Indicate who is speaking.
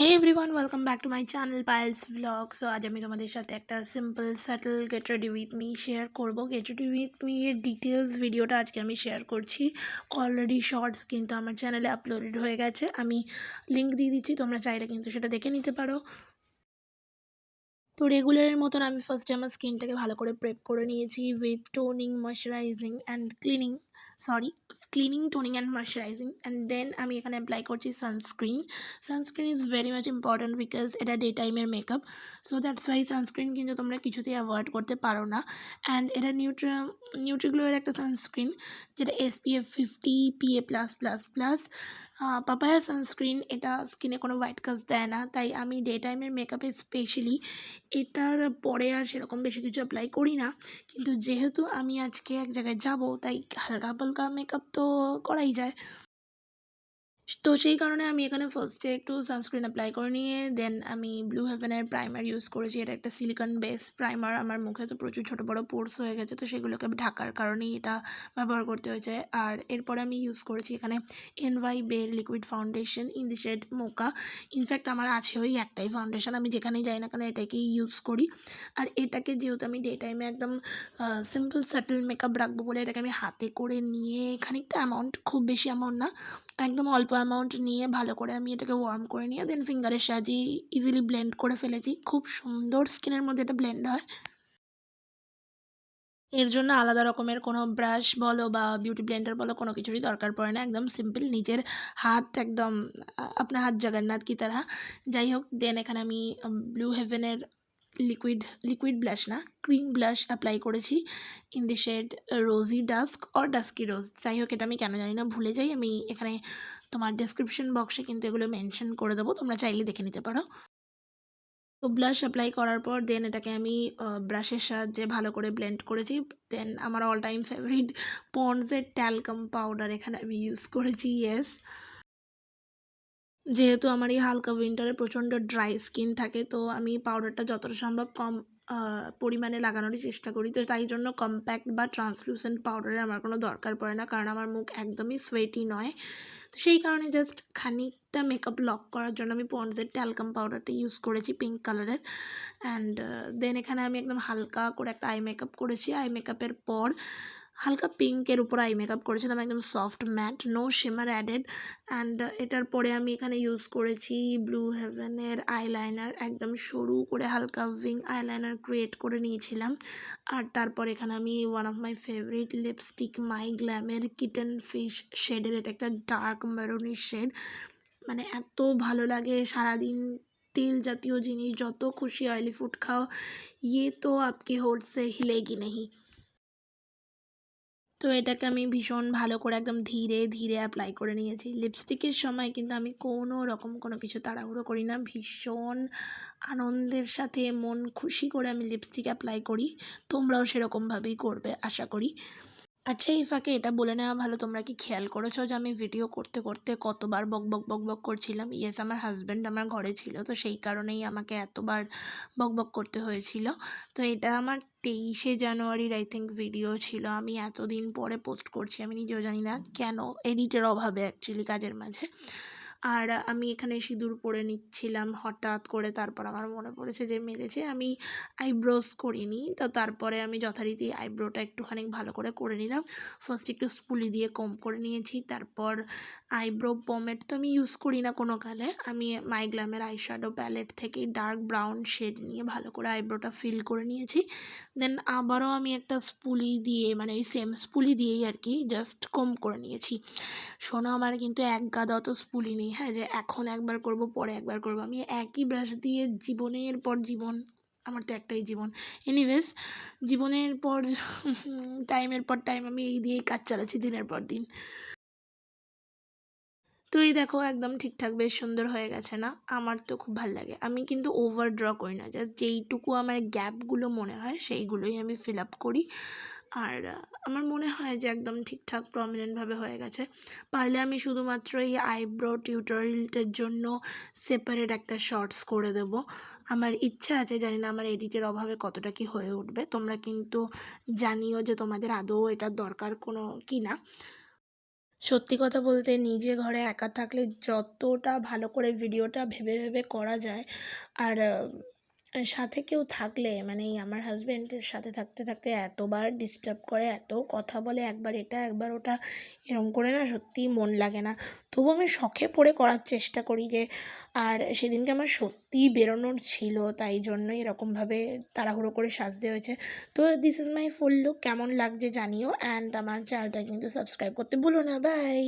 Speaker 1: Hey everyone, welcome back to my channel Payel's blog. So আজ আমি তোমাদের সাথে একটা simple subtle get ready with me শেয়ার করব। গেট রেডি উইথ মি এর ডিটেলস ভিডিওটা আজকে আমি শেয়ার করছি। অলরেডি শর্টস কিন্তু আমার চ্যানেলে আপলোডেড হয়ে গেছে, আমি লিঙ্ক দিয়ে দিচ্ছি, তোমরা চাইলে কিন্তু সেটা দেখে নিতে পারো। তো রেগুলারের মতন আমি ফার্স্টে আমার স্কিনটাকে ভালো করে প্রেপ করে নিয়েছি with toning, moisturising and cleaning, toning and moisturising. And then আমি এখানে অ্যাপ্লাই করছি sunscreen. Sunscreen is very much important because এটা ডে টাইমের makeup. So that's why sunscreen কিন্তু তোমরা কিছুতেই অ্যাভয়েড করতে পারো না। অ্যান্ড এটা নিউট্রিগ্লোয়ের একটা সানস্ক্রিন, যেটা SPF 50 PA+++। পাপায়া সানস্ক্রিন, এটা স্কিনে কোনো হোয়াইট কাস্ট দেয় না, তাই আমি ডে টাইমের মেকআপে স্পেশালি এটার পরে আর সেরকম বেশি কিছু অ্যাপ্লাই করি না। কিন্তু যেহেতু আমি আজকে এক জায়গায় যাব, তাই হালকা পাতলা মেকআপ তো করাই যায়। তো সেই কারণে আমি এখানে ফার্স্টে একটু সানস্ক্রিন অ্যাপ্লাই করে নিয়ে দেন আমি ব্লু হেভেনের প্রাইমার ইউজ করেছি। এটা একটা সিলিকন বেস প্রাইমার। আমার মুখে তো প্রচুর ছোটো বড়ো পোর্স হয়ে গেছে, তো সেগুলোকে ঢাকার কারণেই এটা ব্যবহার করতে হয়েছে। আর এরপরে আমি ইউজ করেছি এখানে NY বের liquid foundation in the shade mocha. In fact আমার আছে ওই একটাই ফাউন্ডেশন, আমি যেখানেই যাই না কেন এটাকেই ইউজ করি। আর এটাকে যেহেতু আমি ডে টাইমে একদম সিম্পল সাটল মেকআপ রাখবো বলে এটাকে আমি হাতে করে নিয়ে খানিকটা অ্যামাউন্ট, খুব বেশি অ্যামাউন্ট না, একদম অল্প অ্যামাউন্ট নিয়ে ভালো করে আমি এটাকে ওয়ার্ম করে নিয়ে দেন ফিঙ্গারের সাহায্যে ইজিলি ব্লেন্ড করে ফেলেছি। খুব সুন্দর স্কিনের মধ্যে এটা ব্লেন্ড হয়। এর জন্য আলাদা রকমের কোনো ব্রাশ বলো বা বিউটি ব্লেন্ডার বলো, কোনো কিছুরই দরকার পড়ে না। একদম সিম্পল নিজের হাত, একদম আপনার হাত জগন্নাথ কি তারা। যাই হোক, দেন এখানে আমি ব্লু হেভেনের লিকুইড ব্লাশ না, ক্রিম ব্লাশ অ্যাপ্লাই করেছি in the shade rosy dusk or dusky rose. যাই হোক, এটা আমি কেন জানি না ভুলে যাই। আমি এখানে তোমার ডেসক্রিপশন বক্সে কিন্তু এগুলো মেনশন করে দেবো, তোমরা চাইলে দেখে নিতে পারো। তো ব্লাশ অ্যাপ্লাই করার পর দেন এটাকে আমি ব্রাশের সাহায্যে ভালো করে ব্লেন্ড করেছি। দেন আমার অল টাইম ফেভারিট পন্ডসের ট্যালকাম পাউডার এখানে আমি ইউজ করেছি। ইয়েস, যেহেতু আমার এই হালকা উইন্টারে প্রচণ্ড ড্রাই স্কিন থাকে, তো আমি পাউডারটা যতটা সম্ভব কম পরিমাণে লাগানোরই চেষ্টা করি। তো তাই জন্য কম্প্যাক্ট বা ট্রান্সলুসেন্ট পাউডারের আমার কোনো দরকার পড়ে না, কারণ আমার মুখ একদমই সোয়েটি নয়। তো সেই কারণে জাস্ট খানিকটা মেকআপ লক করার জন্য আমি পন্ডসের ট্যালকাম পাউডারটা ইউজ করেছি পিঙ্ক কালারের। অ্যান্ড দেন এখানে আমি একদম হালকা করে একটা আই মেকআপ করেছি। আই মেকআপের পর হালকা পিঙ্কের উপর আই মেকআপ করেছিলাম, একদম soft matte, no shimmer added. And এটার পরে আমি এখানে ইউজ করেছি ব্লু হেভেনের আইলাইনার, একদম সরু করে হালকা উইং আইলাইনার ক্রিয়েট করে নিয়েছিলাম। আর তারপর এখানে আমি one of my favourite lipstick my গ্ল্যামের কিটেন ফিশ শেডের, এটা একটা ডার্ক মেরুনি শেড। মানে এত ভালো লাগে সারাদিন তেল জাতীয় জিনিস, যত খুশি অয়েলি ফুড খাও, ইয়ে তো আপকে হোঠ সে হিলেগি নেহি। তো এটাকে আমি ভীষণ ভালো করে একদম ধীরে ধীরে অ্যাপ্লাই করে নিয়েছি। লিপস্টিকের সময় কিন্তু আমি কোনো রকম কোনো কিছু তাড়াহুড়ো করি না, ভীষণ আনন্দের সাথে মন খুশি করে আমি লিপস্টিক অ্যাপ্লাই করি। তোমরাও সেরকমভাবেই করবে আশা করি। আচ্ছা, এই ফাঁকে এটা বলে নেওয়া ভালো, তোমরা কি খেয়াল করেছো যে আমি ভিডিও করতে করতে কতবার বক বক বক বক করছিলাম? ইয়েস, আমার হাজব্যান্ড আমার ঘরে ছিল, তো সেই কারণেই আমাকে এতবার বক বক করতে হয়েছিল। তো এটা আমার 23শে জানুয়ারির আই থিঙ্ক ভিডিও ছিল। আমি এতদিন পরে পোস্ট করছি, আমি নিজেও জানি না কেন, এডিটের অভাবে অ্যাকচুয়ালি, কাজের মাঝে। আর আমি এখানে সিঁদুর পরে নিচ্ছিলাম হঠাৎ করে, তারপর আমার মনে পড়েছে যে মেরেছে, আমি আইব্রোস করিনি। তো তারপরে আমি যথারীতি আইব্রোটা একটুখানি ভালো করে নিলাম। ফার্স্ট একটু স্পুলি দিয়ে কম করে নিয়েছি, তারপর আইব্রো পমেড তো আমি ইউজ করি না কোনো কালে, আমি মাই গ্ল্যামের আইশ্যাডো প্যালেট থেকে ডার্ক ব্রাউন শেড নিয়ে ভালো করে আইব্রোটা ফিল করে নিয়েছি। দেন আবারও আমি একটা স্পুলি দিয়ে, মানে ওই সেম স্পুলি দিয়েই আর কি, জাস্ট কম করে নিয়েছি। শোনো, আমার কিন্তু এক গাদা অত স্পুলি নেই, হ্যাঁ, যে এখন একবার করব পরে একবার করব। আমি একই ব্রাশ দিয়ে জীবনের পর জীবন, আমার তো একটাই জীবন, এনিওয়েজ, জীবনের পর টাইমের পর টাইম আমি এই দিয়েই কাজ চালাচ্ছি দিনের পর দিন। তো এই দেখো, একদম ঠিকঠাক বেশ সুন্দর হয়ে গেছে না? আমার তো খুব ভালো লাগে। আমি কিন্তু ওভার ড্র করি না, জাস্ট যেইটুকু আমার গ্যাপগুলো মনে হয় সেইগুলোই আমি ফিল আপ করি। আর আমার মনে হয় যে একদম ঠিকঠাক প্রমিনেন্টভাবে হয়ে গেছে। পারলে আমি শুধুমাত্র এই আইব্রো টিউটোরিয়ালটার জন্য সেপারেট একটা শর্টস করে দেব। আমার ইচ্ছা আছে, জানি না আমার এডিটের অভাবে কতটা কি হয়ে উঠবে। তোমরা কিন্তু জানিও যে তোমাদের আদৌ এটার দরকার কোনো কি না। সত্যি কথা বলতে নিজে ঘরে একা থাকলে যতটা ভালো করে ভিডিওটা ভেবে ভেবে করা যায় আর সাথে কেউ থাকলে মানে এই আমার হাজব্যান্ডের সাথে থাকতে থাকতে এতবার ডিস্টার্ব করে, এত কথা বলে, একবার এটা একবার ওটা, এরম করে না সত্যিই মন লাগে না। তবু আমি শখে পড়ে করার চেষ্টা করি যে আর সেদিনকে আমার সত্যিই বেরোনোর ছিল, তাই জন্যই এরকমভাবে তাড়াহুড়ো করে সাজতে হয়েছে। তো this is my full look, কেমন লাগছে জানিও, অ্যান্ড আমার চ্যানেলটা কিন্তু সাবস্ক্রাইব করতে ভুলো না। বাই।